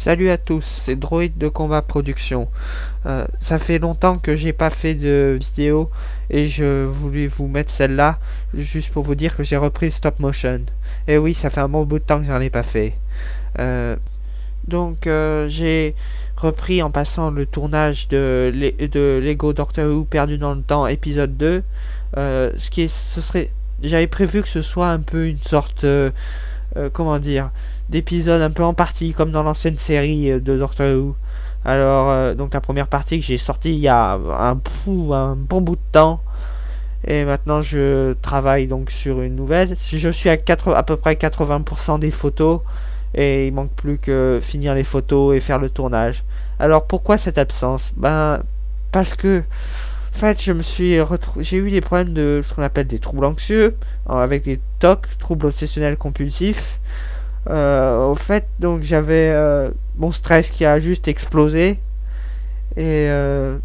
Salut à tous, c'est Droid de Combat Production. Ça fait longtemps que j'ai pas fait de vidéo et je voulais vous mettre celle-là juste pour vous dire que j'ai repris stop motion. Et oui, ça fait un bon bout de temps que j'en ai pas fait. J'ai repris en passant le tournage de Lego Doctor Who Perdu dans le temps épisode 2. J'avais prévu que ce soit un peu une sorte comment dire, d'épisodes un peu en partie comme dans l'ancienne série de Doctor Who. Donc la première partie que j'ai sortie il y a un bon bout de temps, et maintenant je travaille donc sur une nouvelle. Je suis à peu près 80% des photos et il manque plus que finir les photos et faire le tournage. Alors pourquoi cette absence? Parce que en fait, j'ai eu des problèmes de ce qu'on appelle des troubles anxieux, avec des TOC, troubles obsessionnels compulsifs. Au fait, donc j'avais mon stress qui a juste explosé et, euh,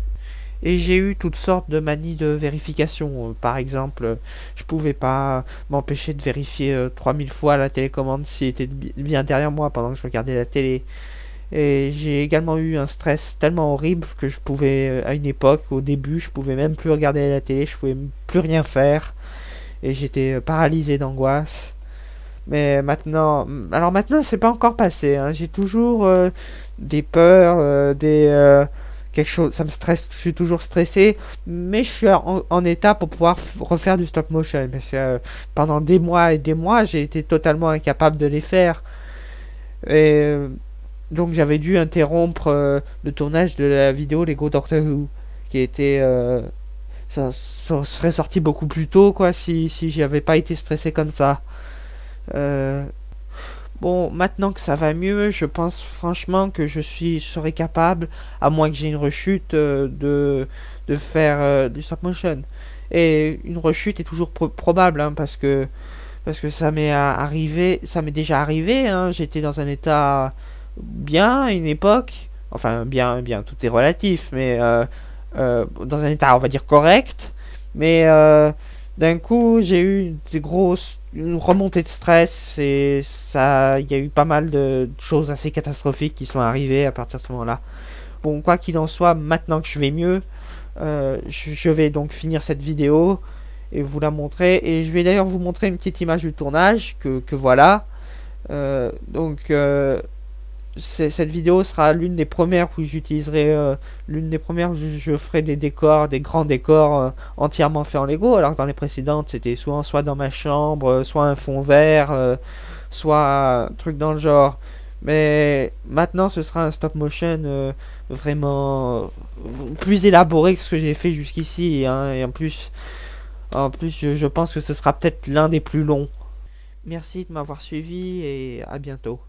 et j'ai eu toutes sortes de manies de vérification. Par exemple, je pouvais pas m'empêcher de vérifier 3000 fois la télécommande s'il était bien derrière moi pendant que je regardais la télé. Et j'ai également eu un stress tellement horrible que je pouvais, à une époque, au début, je pouvais même plus regarder la télé, je pouvais plus rien faire. Et j'étais paralysé d'angoisse. Mais maintenant c'est pas encore passé, hein. J'ai toujours des peurs, quelque chose, ça me stresse, je suis toujours stressé, mais je suis en état pour pouvoir refaire du stop motion. Parce que pendant des mois et des mois, j'ai été totalement incapable de les faire. Et donc j'avais dû interrompre le tournage de la vidéo Lego Doctor Who, qui était ça serait sorti beaucoup plus tôt, quoi, si j'avais pas été stressé comme ça. Euh, bon, maintenant que ça va mieux, je pense franchement que serais capable, à moins que j'ai une rechute, de faire du stop motion. Et une rechute est toujours probable, hein, parce que ça m'est déjà arrivé, hein. J'étais dans un état bien à une époque, enfin bien, tout est relatif, mais dans un état, on va dire, correct, mais d'un coup j'ai eu une remontée de stress, et ça, il y a eu pas mal de choses assez catastrophiques qui sont arrivées à partir de ce moment-là. Bon, quoi qu'il en soit, maintenant que je vais mieux, je vais donc finir cette vidéo et vous la montrer, et je vais d'ailleurs vous montrer une petite image du tournage que voilà. Euh, donc euh, Cette vidéo sera l'une des premières où j'utiliserai l'une des premières où je ferai des décors, des grands décors entièrement faits en Lego, alors que dans les précédentes c'était soit dans ma chambre, soit un fond vert, soit un truc dans le genre. Mais maintenant ce sera un stop motion vraiment plus élaboré que ce que j'ai fait jusqu'ici, hein. Et en plus je pense que ce sera peut-être l'un des plus longs. Merci de m'avoir suivi et à bientôt.